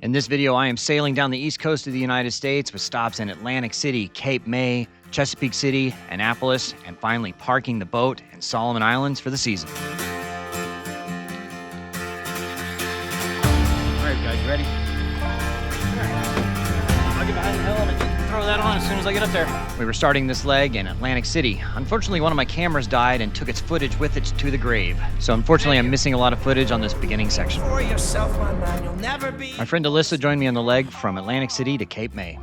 In this video, I am sailing down the east coast of the United States with stops in Atlantic City, Cape May, Chesapeake City, Annapolis, and finally parking the boat in Solomon Islands for the season. All right, guys, ready? All right. I'll get behind the helm and throw that on as soon as I get up there. We were starting this leg in Atlantic City. Unfortunately, one of my cameras died and took its footage with it to the grave. So unfortunately, I'm missing a lot of footage on this beginning section. My friend Alyssa joined me on the leg from Atlantic City to Cape May.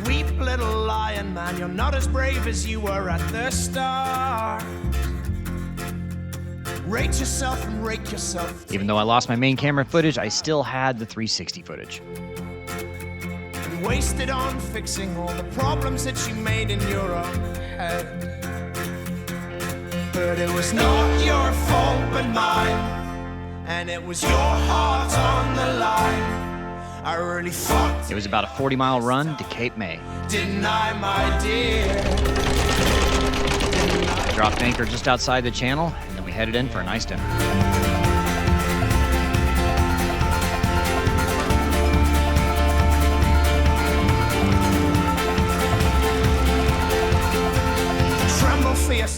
Weep, little lion man, you're not as brave as you were at the start. Rate yourself and rake yourself. Even though I lost my main camera footage, I still had the 360 footage. And wasted on fixing all the problems that you made in your own head. But it was not your fault but mine, and it was your heart on the line. I really thought it was about a 40-mile run to Cape May. Didn't I, my dear? I dropped anchor just outside the channel, and then we headed in for a nice dinner.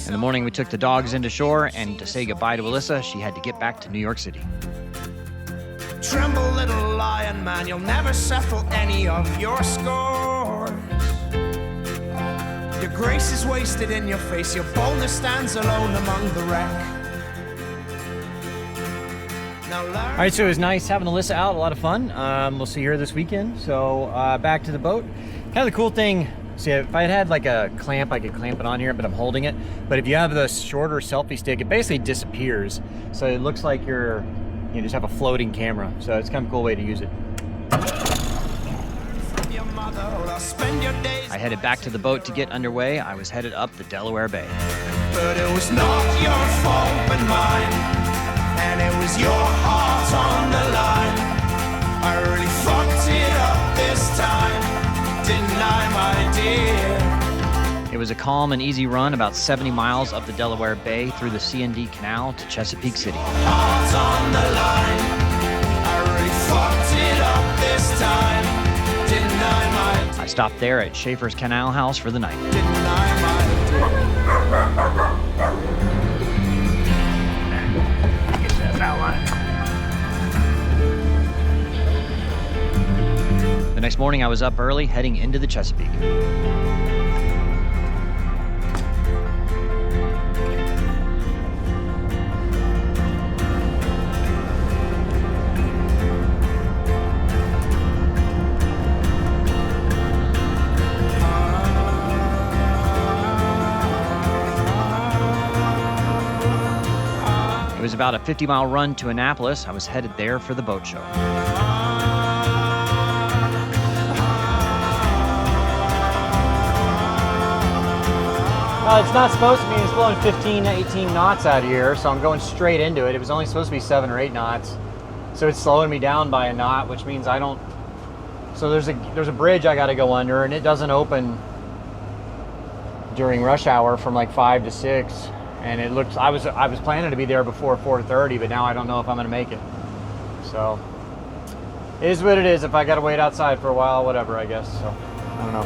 In the morning, we took the dogs into shore, and to say goodbye to Alyssa, she had to get back to New York City. Tremble, little lion man, you'll never settle any of your scores. Your grace is wasted in your face, your boldness stands alone among the wreck. All right, so it was nice having Alyssa out, a lot of fun. We'll see her this weekend. So back to the boat. Kind of the cool thing, see, if I had like a clamp, I could clamp it on here, but I'm holding it. But if you have the shorter selfie stick, it basically disappears. So it looks like you just have a floating camera. So it's kind of a cool way to use it. I headed back to the boat to get underway. I was headed up the Delaware Bay. But it was not your fault but mine, and it was your heart on the line. I really fucked it up this time, didn't I, my dear? It was a calm and easy run, about 70 miles up the Delaware Bay through the C&D Canal to Chesapeake City. Heart on the line. I really fucked it up this time, didn't I, my dear? I stopped there at Schaefer's Canal House for the night. Didn't I, my dear? Get that outline. The next morning, I was up early, heading into the Chesapeake. It was about a 50-mile run to Annapolis. I was headed there for the boat show. It's not supposed to be. It's blowing 15 to 18 knots out here, so I'm going straight into it. It was only supposed to be 7 or 8 knots, so it's slowing me down by a knot, which means I don't. So there's a bridge I got to go under, and it doesn't open during rush hour from like 5 to 6. And it looks, I was planning to be there before 4:30, but now I don't know if I'm going to make it. So it is what it is. If I got to wait outside for a while, whatever, I guess. So I don't know.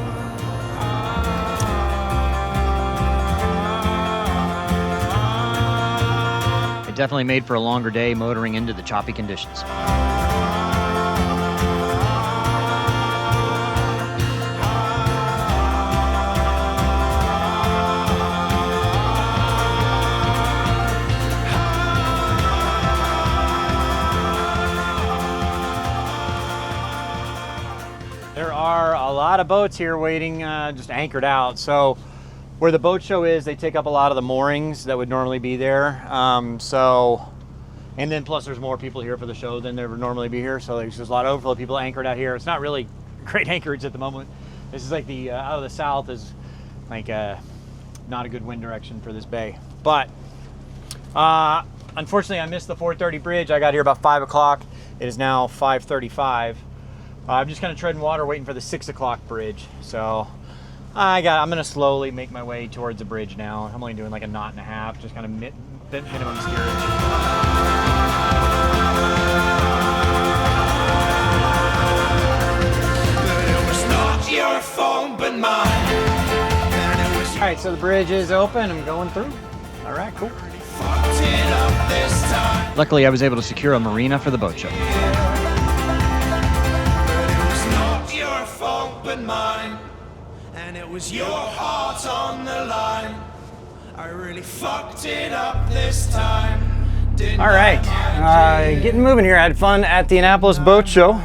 It definitely made for a longer day motoring into the choppy conditions. There are a lot of boats here waiting, just anchored out. So where the boat show is, they take up a lot of the moorings that would normally be there. And then plus there's more people here for the show than there would normally be here. So there's just a lot of overflow people anchored out here. It's not really great anchorage at the moment. This is like the, out of the south is like not a good wind direction for this bay. But unfortunately I missed the 4:30 bridge. I got here about 5 o'clock. It is now 5:35. I'm just kind of treading water waiting for the 6 o'clock bridge. So I'm gonna slowly make my way towards the bridge now. I'm only doing like a knot and a half, just kind of minimum steerage. right, so the bridge is open. I'm going through. All right, cool. Luckily, I was able to secure a marina for the boat show. But it was not your fault but mine, and it was your heart on the line. I really fucked it up this time. All right, getting moving here. I had fun at the Annapolis boat show.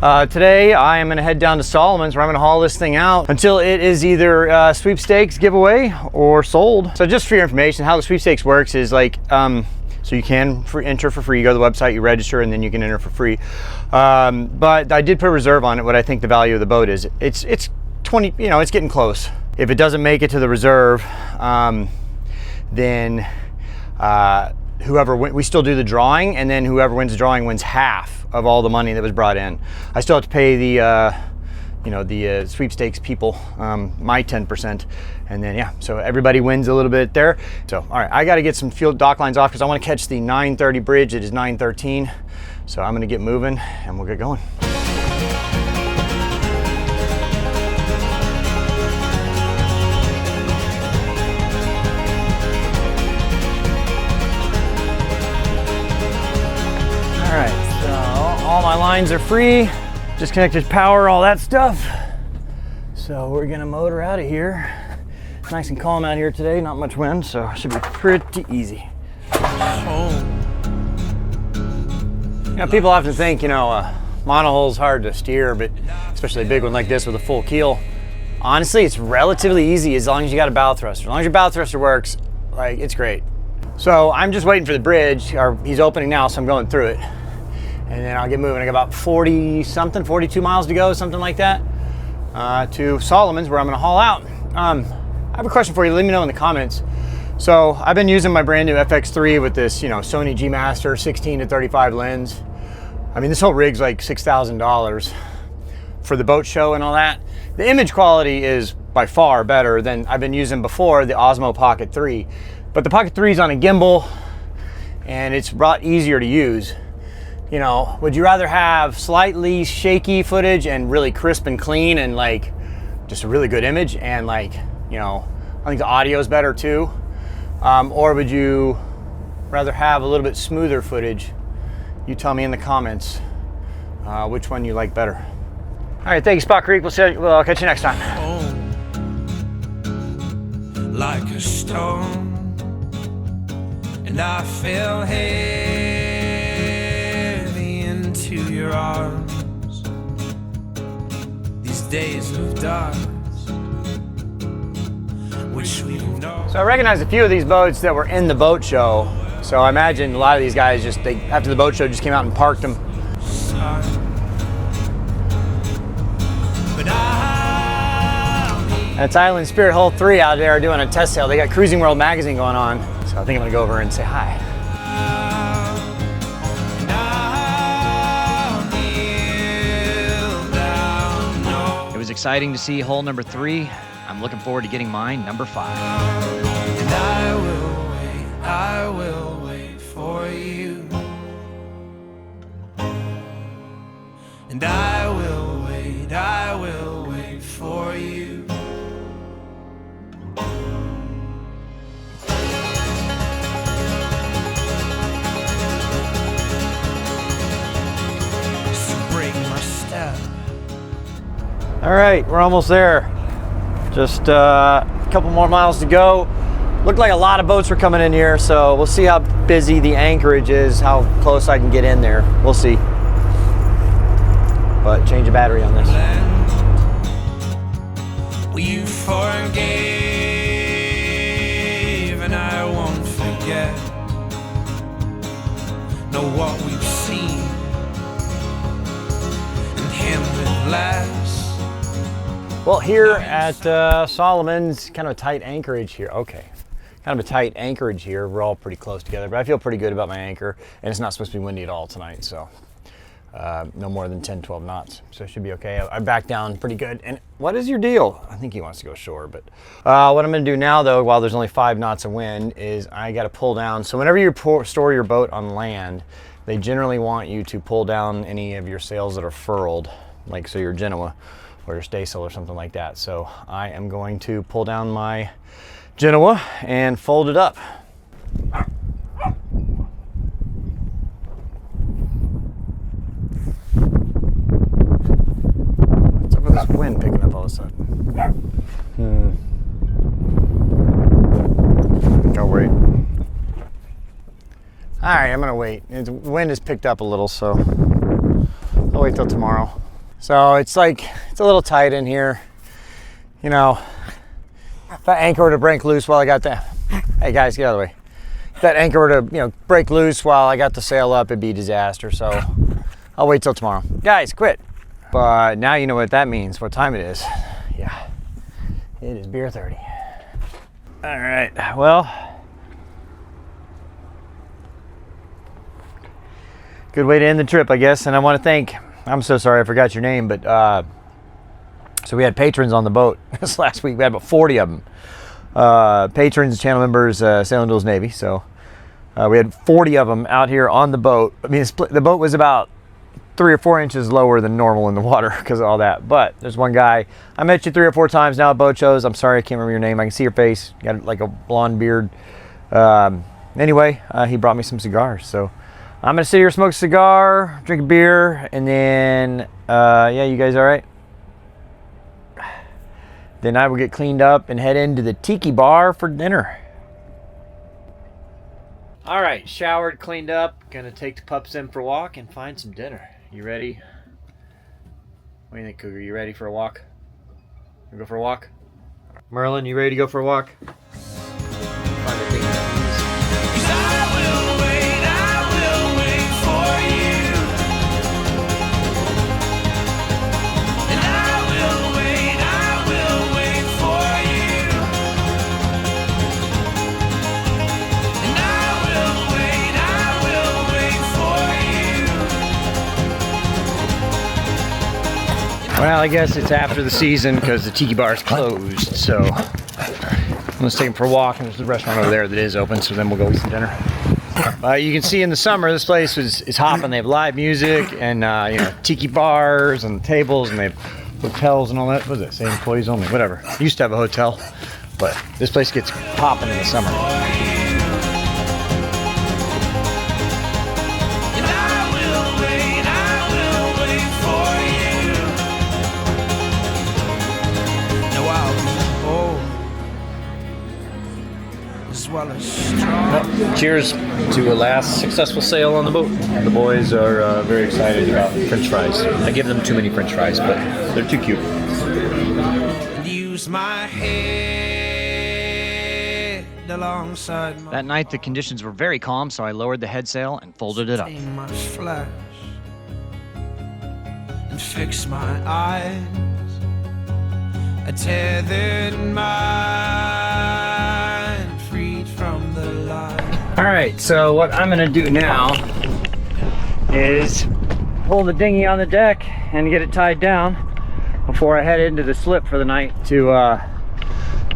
Today I am going to head down to Solomon's, where I'm going to haul this thing out until it is either sweepstakes giveaway or sold. So just for your information, how the sweepstakes works is like, so you can enter for free. You go to the website, you register, and then you can enter for free. But I did put a reserve on it, what I think the value of the boat is. It's 20, you know, it's getting close. If it doesn't make it to the reserve, then whoever we still do the drawing, and then whoever wins the drawing wins half of all the money that was brought in. I still have to pay the the sweepstakes people my 10%, and then yeah, so everybody wins a little bit there. So all right, I got to get some fuel dock lines off because I want to catch the 9:30 bridge. It is 9:13, so I'm going to get moving and we'll get going. All right, so all my lines are free, disconnected power, all that stuff. So we're gonna motor out of here. Nice and calm out here today, not much wind, so it should be pretty easy. You know, people often think, monohull's hard to steer, but especially a big one like this with a full keel. Honestly, it's relatively easy as long as you got a bow thruster. As long as your bow thruster works, like, it's great. So I'm just waiting for the bridge, or he's opening now, so I'm going through it. And then I'll get moving. I got about 42 miles to go, something like that, to Solomon's, where I'm gonna haul out. I have a question for you, let me know in the comments. So I've been using my brand new FX3 with this, Sony G Master 16-35 lens. I mean, this whole rig's like $6,000 for the boat show and all that. The image quality is by far better than I've been using before, the Osmo Pocket 3. But the Pocket 3 is on a gimbal, and it's a lot easier to use. Would you rather have slightly shaky footage and really crisp and clean and like just a really good image and I think the audio is better too? Or would you rather have a little bit smoother footage? You tell me in the comments which one you like better. All right, thank you, Spot Creek. I'll catch you next time. Like a stone, and I fell heavy into your arms. These days of dust, which we know. So I recognize a few of these boats that were in the boat show. So I imagine a lot of these guys after the boat show just came out and parked them. That's Island Spirit Hull 3 out there doing a test sail. They got Cruising World magazine going on. So I think I'm gonna go over and say hi. It was exciting to see hull number 3. I'm looking forward to getting mine, number 5. And I will wait for you. And I will wait for you. So break my step. All right, we're almost there. Just a couple more miles to go. Looked like a lot of boats were coming in here, so we'll see how busy the anchorage is, how close I can get in there. We'll see. But change the battery on this. You forgave, and I won't forget. Know what we've seen, and him with less. Well, here at Solomon's, kind of a tight anchorage here. Okay, kind of a tight anchorage here. We're all pretty close together, but I feel pretty good about my anchor, and it's not supposed to be windy at all tonight, so no more than 10, 12 knots, so it should be okay. I backed down pretty good. And what is your deal? I think he wants to go shore, but what I'm gonna do now though, while there's only 5 knots of wind, is I gotta pull down. So whenever you store your boat on land, they generally want you to pull down any of your sails that are furled, like so your Genoa. or staysail or something like that. So I am going to pull down my Genoa and fold it up. What's up with this wind picking up all of a sudden? I'll wait. All right, I'm gonna wait. The wind has picked up a little, so I'll wait till tomorrow. So it's like, it's a little tight in here. You know, if that anchor were to break loose while I got the, hey guys, get out of the way. If that anchor were to, you know, break loose while I got the sail up, it'd be a disaster. So I'll wait till tomorrow. Guys, quit. But now you know what that means, what time it is. Yeah, it is beer 30. All right, well, good way to end the trip, I guess. And I want to thank, I'm so sorry I forgot your name, but so we had patrons on the boat this last week. We had about 40 of them. Patrons, channel members, Sailing Duels Navy. So we had 40 of them out here on the boat. I mean, the boat was about 3 or 4 inches lower than normal in the water because of all that. But there's one guy, I met you 3 or 4 times now at boat shows. I'm sorry I can't remember your name. I can see your face. You got like a blonde beard. Anyway, he brought me some cigars. So I'm gonna sit here, smoke a cigar, drink a beer, and then, yeah, you guys all right? Then I will get cleaned up and head into the tiki bar for dinner. All right, showered, cleaned up, gonna take the pups in for a walk and find some dinner. You ready? What do you think, Cougar? You ready for a walk? You go for a walk? Merlin, you ready to go for a walk? Find a thing. Well, I guess it's after the season because the tiki bar is closed, so let's take them for a walk, and there's a restaurant over there that is open, so then we'll go eat some dinner. You can see in the summer this place is hopping. They have live music and you know, tiki bars and tables, and they have hotels and all that. What is it? Say employees only, whatever. Used to have a hotel, but this place gets popping in the summer. Well, cheers to a last successful sail on the boat. The boys are very excited about French fries. I give them too many French fries, but they're too cute. Use my head alongside my That night the conditions were very calm, so I lowered the head sail and folded it up. my flesh and fix my eyes. A tethered mind freed from the light. All right, so what I'm gonna do now is pull the dinghy on the deck and get it tied down before I head into the slip for the night to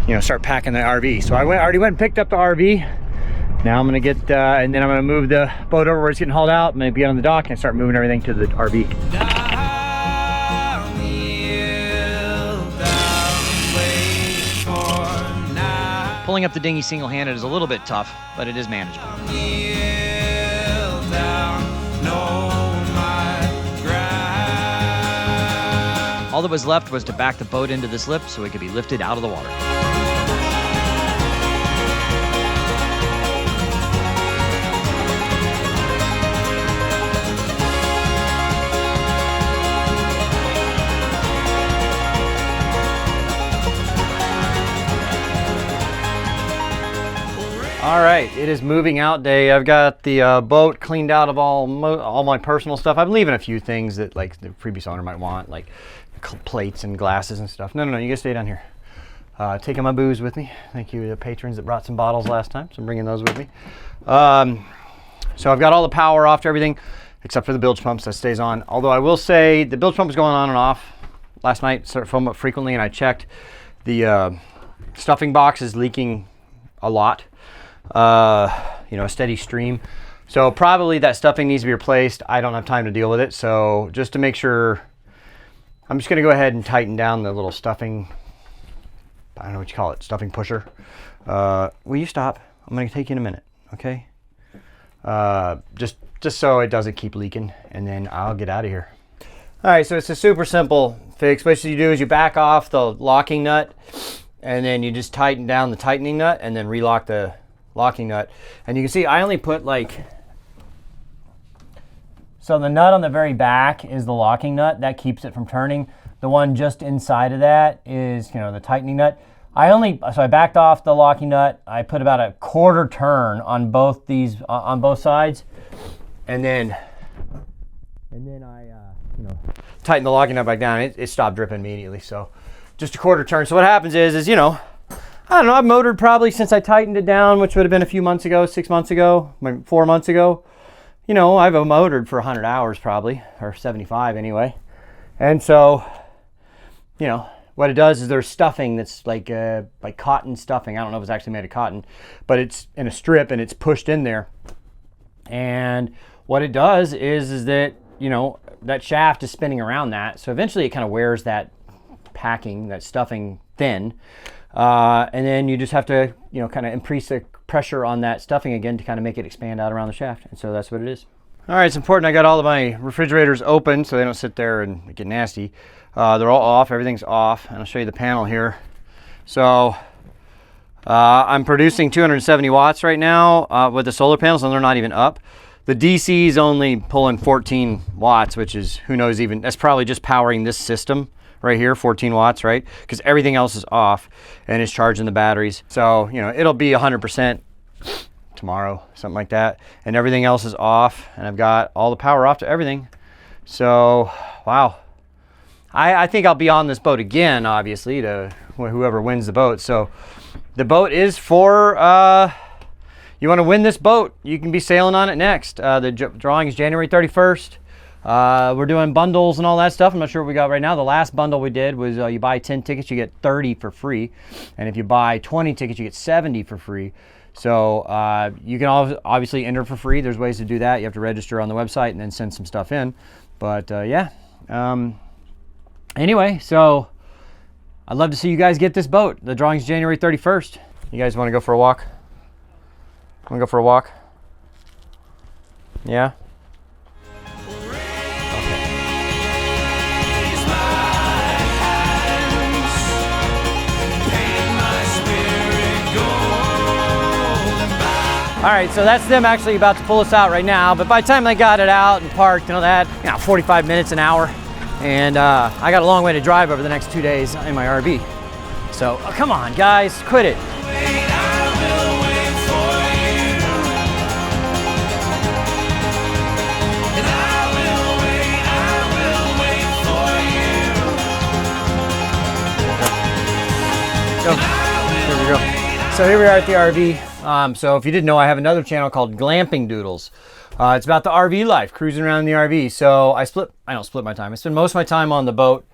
you know, start packing the RV. So I already went and picked up the RV. Now I'm gonna get and then I'm gonna move the boat over where it's getting hauled out, maybe get on the dock and start moving everything to the RV. Pulling up the dinghy single-handed is a little bit tough, but it is manageable. All that was left was to back the boat into the slip so it could be lifted out of the water. All right, it is moving out day. I've got the boat cleaned out of all my personal stuff. I'm leaving a few things that like the previous owner might want, like plates and glasses and stuff. No, you guys stay down here. Taking my booze with me. Thank you to the patrons that brought some bottles last time, so I'm bringing those with me. So I've got all the power off to everything except for the bilge pumps that stays on. Although I will say the bilge pump was going on and off last night, started filling up frequently, and I checked. The stuffing box is leaking a lot. You know, a steady stream. So probably that stuffing needs to be replaced. I don't have time to deal with it. So just to make sure I'm just gonna go ahead and tighten down the little stuffing, I don't know what you call it, stuffing pusher. Will you stop? I'm gonna take you in a minute, okay? Just so it doesn't keep leaking, and then I'll get out of here. All right, so it's a super simple fix. What you do is you back off the locking nut, and then you just tighten down the tightening nut, and then relock the locking nut. And you can see I only put like, so the nut on the very back is the locking nut that keeps it from turning. The one just inside of that is, you know, the tightening nut. So I backed off the locking nut. I put about a quarter turn on both these, on both sides, and then I, you know, tighten the locking nut back down. It stopped dripping immediately. So just a quarter turn. So what happens is, you know, I don't know, I've motored probably since I tightened it down, which would have been a few months ago, 6 months ago, maybe 4 months ago. You know, I've motored for 100 hours probably, or 75 anyway. And so, you know, what it does is there's stuffing that's like cotton stuffing. I don't know if it's actually made of cotton, but it's in a strip and it's pushed in there. And what it does is that, you know, that shaft is spinning around that. So eventually it kind of wears that packing, that stuffing thin. And then you just have to, you know, kind of increase the pressure on that stuffing again to kind of make it expand out around the shaft. And so that's what it is. All right, it's important I got all of my refrigerators open so they don't sit there and get nasty. They're all off, everything's off, and I'll show you the panel here. So I'm producing 270 watts right now with the solar panels, and they're not even up. The DC is only pulling 14 watts, which is, who knows even, that's probably just powering this system right here, 14 watts, right? Because everything else is off and it's charging the batteries. So, you know, it'll be 100% tomorrow, something like that. And everything else is off, and I've got all the power off to everything. So, wow. I think I'll be on this boat again, obviously, to whoever wins the boat. So the boat is for, you want to win this boat, you can be sailing on it next. The drawing is January 31st. We're doing bundles and all that stuff. I'm not sure what we got right now. The last bundle we did was you buy 10 tickets, you get 30 for free. And if you buy 20 tickets, you get 70 for free. So you can obviously enter for free. There's ways to do that. You have to register on the website and then send some stuff in. But yeah. Anyway, so I'd love to see you guys get this boat. The drawing's January 31st. You guys want to go for a walk? Want to go for a walk? Yeah? All right, so that's them actually about to pull us out right now. But by the time they got it out and parked and all that, 45 minutes, an hour. And I got a long way to drive over the next 2 days in my RV. So come on, guys, quit it. Go. There we go. So here we are at the RV. So if you didn't know, I have another channel called Glamping Doodles. It's about the RV life, cruising around in the RV. So I don't split my time. I spend most of my time on the boat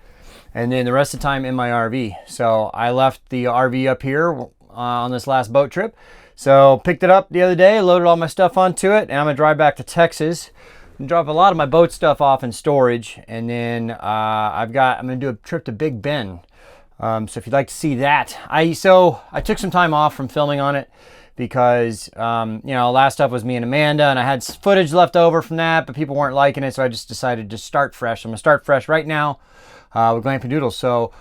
and then the rest of the time in my RV. So I left the RV up here on this last boat trip. So picked it up the other day, loaded all my stuff onto it, and I'm gonna drive back to Texas and drop a lot of my boat stuff off in storage. And then I'm gonna do a trip to Big Bend. So if you'd like to see that, I took some time off from filming on it because, you know, last up was me and Amanda, and I had footage left over from that, but people weren't liking it, so I just decided to start fresh. I'm gonna start fresh right now with Glamping Doodles. So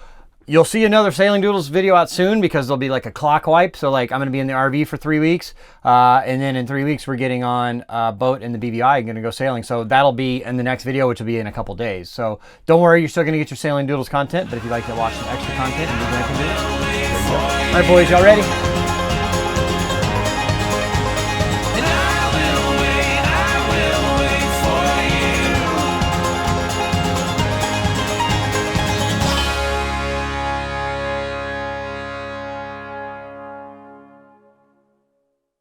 you'll see another Sailing Doodles video out soon because there'll be like a clock wipe. So like I'm gonna be in the RV for 3 weeks, and then in 3 weeks we're getting on a boat in the BVI and gonna go sailing. So that'll be in the next video, which will be in a couple days. So don't worry, you're still gonna get your Sailing Doodles content, but if you'd like to watch some extra content and do Glamping Doodles, there you go. All right, boys, y'all ready?